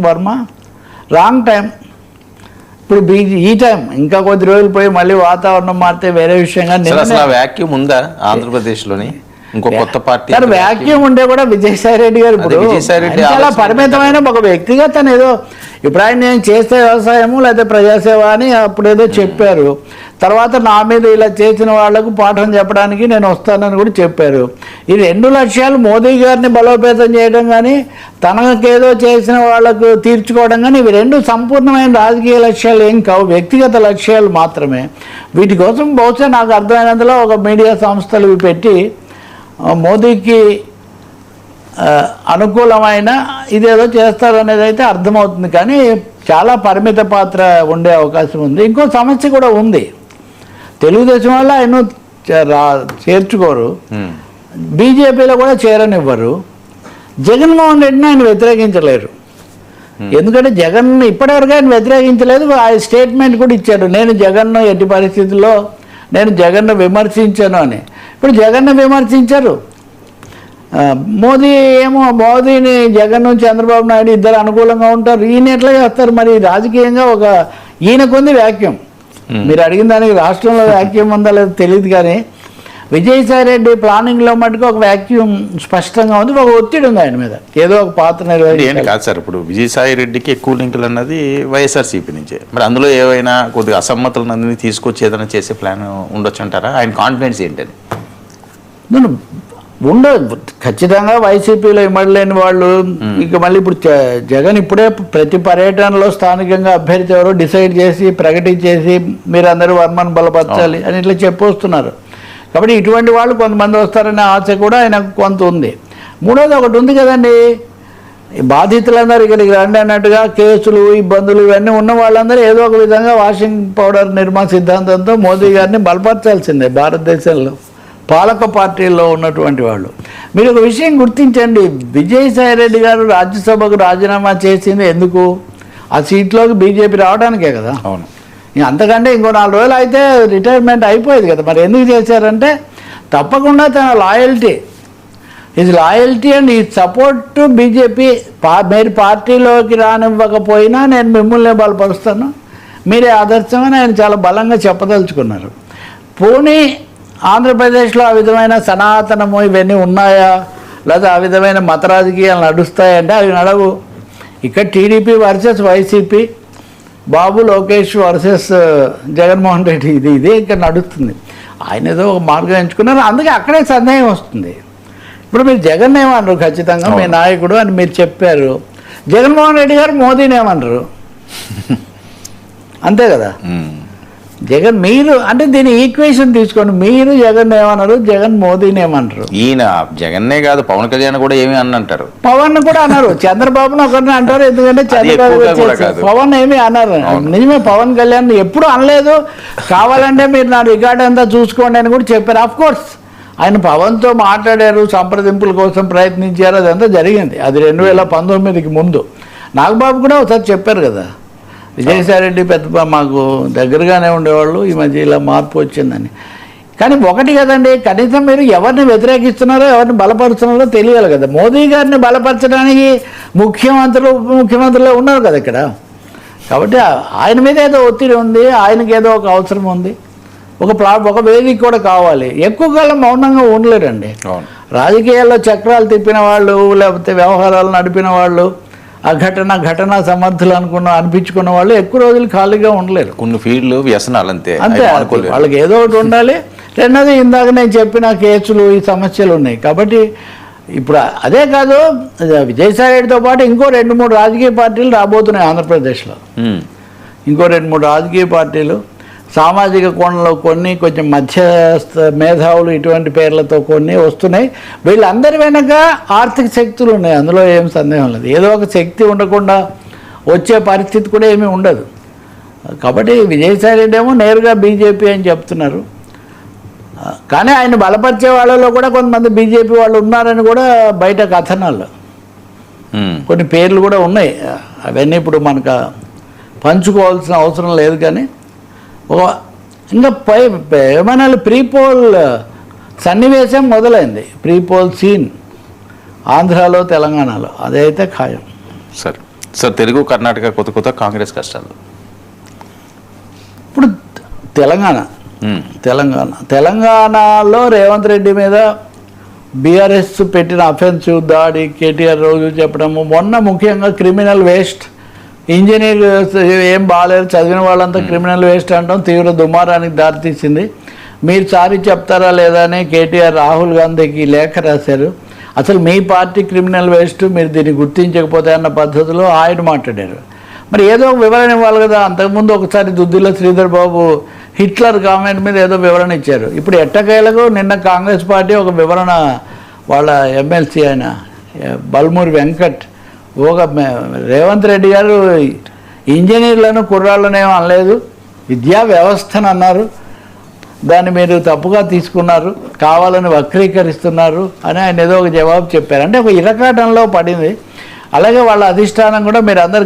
Varma wrong time. ఇప్పుడు ఈ time ఇంకా కొద్ది రోజులు పోయి మళ్ళీ వాతావరణం మారితే వేరే విషయంగా వ్యాక్యూమ్ ఉందా ఆంధ్రప్రదేశ్లోని? ఇంకో కొత్త పార్టీ వ్యాక్యూమ్ ఉండే కూడా విజయసాయి రెడ్డి గారు ఇప్పుడు చాలా పరిమితమైన ఒక వ్యక్తిగత ఏదో ఇప్పుడు ఆయన నేను చేస్తే వ్యవసాయము లేదా ప్రజాసేవ అని అప్పుడు ఏదో చెప్పారు. తర్వాత నా మీద ఇలా చేసిన వాళ్లకు పాఠం చెప్పడానికి నేను వస్తానని కూడా చెప్పారు. ఈ 2 లక్ష్యాలు మోదీ గారిని బలోపేతం చేయడం కానీ తనకేదో చేసిన వాళ్లకు తీర్చుకోవడం కానీ ఇవి 2 సంపూర్ణమైన రాజకీయ లక్ష్యాలు ఏం కావు, వ్యక్తిగత లక్ష్యాలు మాత్రమే. వీటి కోసం బహుశా నాకు అర్థమైనందులో ఒక మీడియా సంస్థలు పెట్టి మోదీకి అనుకూలమైన ఇదేదో చేస్తారు అనేది అయితే అర్థమవుతుంది. కానీ చాలా పరిమిత పాత్ర ఉండే అవకాశం ఉంది. ఇంకో సమస్య కూడా ఉంది, తెలుగుదేశం వల్ల ఆయన చేర్చుకోరు, బీజేపీలో కూడా చేరనివ్వరు, జగన్మోహన్ రెడ్డిని ఆయన వ్యతిరేకించలేరు. ఎందుకంటే జగన్ ఇప్పటివరకు ఆయన వ్యతిరేకించలేదు. ఆ స్టేట్మెంట్ కూడా ఇచ్చాడు, నేను జగన్ను ఎట్టి పరిస్థితుల్లో నేను జగన్ను విమర్శించాను అని. ఇప్పుడు జగన్ను విమర్శించారు, మోదీ ఏమో మోదీని జగన్ చంద్రబాబు నాయుడు ఇద్దరు అనుకూలంగా ఉంటారు. ఈయన ఎట్లా చేస్తారు మరి? రాజకీయంగా ఒక ఈయనకుంది వ్యాక్యూమ్. మీరు అడిగిన దానికి రాష్ట్రంలో వ్యాక్యూమ్ ఉందా లేదో తెలియదు, కానీ విజయసాయి రెడ్డి ప్లానింగ్లో మటుకు ఒక వ్యాక్యూమ్ స్పష్టంగా ఉంది, ఒక ఒత్తిడి ఉంది ఆయన మీద, ఏదో ఒక పాత్ర నిర్వహించాలి. కాదు సార్, ఇప్పుడు విజయసాయి రెడ్డికి ఎక్కువ లింకులు అన్నది వైఎస్ఆర్సీపీ నుంచే. మరి అందులో ఏవైనా కొద్దిగా అసమ్మతులను తీసుకొచ్చి ఏదైనా చేసే ప్లాన్ ఉండొచ్చు అంటారా? ఆయన కాన్ఫిడెన్స్ ఏంటని? ఉండదు, ఖచ్చితంగా వైసీపీలో ఇమ్మడలేని వాళ్ళు ఇక మళ్ళీ ఇప్పుడు జగన్ ఇప్పుడే ప్రతి పర్యటనలో స్థానికంగా అభ్యర్థి ఎవరో డిసైడ్ చేసి ప్రకటించేసి మీరందరూ వర్మను బలపరచాలి అని ఇట్లా చెప్పొస్తున్నారు. కాబట్టి ఇటువంటి వాళ్ళు కొంతమంది వస్తారనే ఆశ కూడా ఆయనకు కొంత ఉంది. మూడోది ఒకటి ఉంది కదండి, బాధితులందరూ ఇక్కడికి రండి అన్నట్టుగా కేసులు ఇబ్బందులు ఇవన్నీ ఉన్న వాళ్ళందరూ ఏదో ఒక విధంగా వాషింగ్ పౌడర్ నిర్మా సిద్ధాంతంతో మోదీ గారిని బలపరచాల్సిందే. భారతదేశంలో పాలక పార్టీల్లో ఉన్నటువంటి వాళ్ళు మీరు ఒక విషయం గుర్తించండి, విజయసాయి రెడ్డి గారు రాజ్యసభకు రాజీనామా చేసింది ఎందుకు? ఆ సీట్లోకి బీజేపీ రావడానికే కదా. అవును, అంతకంటే ఇంకో 4 రోజులు అయితే రిటైర్మెంట్ అయిపోయేది కదా. మరి ఎందుకు చేశారంటే తప్పకుండా తన లాయల్టీ అండ్ ఈ సపోర్ట్ టు బీజేపీ. మీరు పార్టీలోకి రానివ్వకపోయినా నేను మిమ్మల్ని బలపరుస్తాను, మీరే ఆదర్శం అని ఆయన చాలా బలంగా చెప్పదలుచుకున్నారు. పోనీ ఆంధ్రప్రదేశ్లో ఆ విధమైన సనాతనము ఇవన్నీ ఉన్నాయా, లేదా ఆ విధమైన మత రాజకీయాలు నడుస్తాయంటే అవి నడవు. ఇక్కడ టీడీపీ వర్సెస్ వైసీపీ, బాబు లోకేష్ వర్సెస్ జగన్మోహన్ రెడ్డి, ఇదే ఇక్కడ నడుస్తుంది. ఆయన ఏదో ఒక మార్గం ఎంచుకున్నారు, అందుకే అక్కడే సందేహం వస్తుంది. ఇప్పుడు మీరు జగన్ ఏమన్నారు, ఖచ్చితంగా మీ నాయకుడు అని మీరు చెప్పారు, జగన్మోహన్ రెడ్డి గారు మోదీని ఏమన్నారు? అంతే కదా. జగన్ మీరు అంటే దీని ఈక్వేషన్ తీసుకోండి, మీరు జగన్ ఏమన్నారు, జగన్ మోదీని ఏమన్నారు? ఈయన జగన్నే కాదు పవన్ కళ్యాణ్ కూడా ఏమి అన్నారు, పవన్ కూడా అన్నారు, చంద్రబాబును ఒకరిని అంటారు, ఎందుకంటే చంద్రబాబు పవన్ ఏమి అన్నారు. నిజమే, పవన్ కళ్యాణ్ ఎప్పుడు అనలేదు, కావాలంటే మీరు నా రికార్డ్ అంతా చూసుకోండి అని కూడా చెప్పారు. ఆఫ్ కోర్స్ ఆయన పవన్తో మాట్లాడారు, సంప్రదింపుల కోసం ప్రయత్నించారు, అదంతా జరిగింది. అది 2019కి ముందు. నాగబాబు కూడా ఒకసారి చెప్పారు కదా, విజయసాయి రెడ్డి పెద్ద మాకు దగ్గరగానే ఉండేవాళ్ళు, ఈ మధ్య ఇలా మార్పు వచ్చిందని. కానీ ఒకటి కదండి, కనీసం మీరు ఎవరిని వ్యతిరేకిస్తున్నారో ఎవరిని బలపరుస్తున్నారో తెలియాలి కదా. మోదీ గారిని బలపరచడానికి ముఖ్యమంత్రులు ఉప ముఖ్యమంత్రులే ఉన్నారు కదా ఇక్కడ. కాబట్టి ఆయన మీద ఏదో ఒత్తిడి ఉంది, ఆయనకి ఏదో ఒక అవసరం ఉంది, ఒక వేదిక కూడా కావాలి. ఎక్కువ కాలం మౌనంగా ఉండలేరండి. రాజకీయాల్లో చక్రాలు తిప్పిన వాళ్ళు లేకపోతే వ్యవహారాలు నడిపిన వాళ్ళు, ఆ ఘటన సమర్థులు అనిపించుకున్న వాళ్ళు ఎక్కువ రోజులు ఖాళీగా ఉండలేరు. కొన్ని ఫీల్డ్లు వ్యసనాలు అంతే, వాళ్ళకి ఏదో ఒకటి ఉండాలి. రెండోది ఇందాక నేను చెప్పిన కేసులు ఈ సమస్యలు ఉన్నాయి. కాబట్టి ఇప్పుడు అదే కాదు, విజయసాయి రెడ్డితో పాటు ఇంకో 2-3 రాజకీయ పార్టీలు రాబోతున్నాయి ఆంధ్రప్రదేశ్లో. ఇంకో 2-3 రాజకీయ పార్టీలు సామాజిక కోణంలో కొన్ని, కొంచెం మధ్యస్థ మేధావులు ఇటువంటి పేర్లతో కొన్ని వస్తున్నాయి. వీళ్ళందరి వెనక ఆర్థిక శక్తులు ఉన్నాయి, అందులో ఏం సందేహం లేదు. ఏదో ఒక శక్తి ఉండకుండా వచ్చే పరిస్థితి కూడా ఏమీ ఉండదు. కాబట్టి విజయసాయి రెడ్డి ఏమో నేరుగా బీజేపీ అని చెప్తున్నారు, కానీ ఆయన బలపరిచే వాళ్ళలో కూడా కొంతమంది బీజేపీ వాళ్ళు ఉన్నారని కూడా బయట కథనాల్లో కొన్ని పేర్లు కూడా ఉన్నాయి. అవన్నీ ఇప్పుడు మనకు పంచుకోవాల్సిన అవసరం లేదు. కానీ ఇంకా ఏమైనా ప్రీపోల్ సన్నివేశం మొదలైంది, ప్రీపోల్ సీన్ ఆంధ్రాలో తెలంగాణలో, అదైతే ఖాయం. సరే. సార్ తెలుగు కర్ణాటక కొత్త కాంగ్రెస్ కష్టాలు. ఇప్పుడు తెలంగాణలో రేవంత్ రెడ్డి మీద బీఆర్ఎస్ పెట్టిన అఫెన్సివ్ దాడి, కేటీఆర్ రోజు చెప్పడము, మొన్న ముఖ్యంగా క్రిమినల్ వేస్ట్, ఇంజనీర్ ఏం బాగాలేదు చదివిన వాళ్ళంతా క్రిమినల్ వేస్ట్ అంటాం తీవ్ర దుమారానికి దారితీసింది. మీరు సారీ చెప్తారా లేదా అని కేటీఆర్ రాహుల్ గాంధీకి లేఖ రాశారు. అసలు మీ పార్టీ క్రిమినల్ వేస్ట్, మీరు దీన్ని గుర్తించకపోతే అన్న పద్ధతిలో ఆయన మాట్లాడారు. మరి ఏదో ఒక వివరణ ఇవ్వాలి కదా. అంతకుముందు ఒకసారి దుద్దిల్ల శ్రీధర్ బాబు హిట్లర్ కామెంట్ మీద ఏదో వివరణ ఇచ్చారు. ఇప్పుడు ఎట్టకేలకు నిన్న కాంగ్రెస్ పార్టీ ఒక వివరణ, వాళ్ళ ఎమ్మెల్సీ ఆయన బల్మూరి వెంకట్, రేవంత్ రెడ్డి గారు ఇంజనీర్లను కుర్రాళ్ళను ఏమో అనలేదు, విద్యా వ్యవస్థను అన్నారు, దాన్ని మీరు తప్పుగా తీసుకున్నారు, కావాలని వక్రీకరిస్తున్నారు అని ఆయన ఏదో ఒక జవాబు చెప్పారు. అంటే ఒక ఇరకాటంలో పడింది. అలాగే వాళ్ళ అధిష్టానం కూడా మీరు అందరు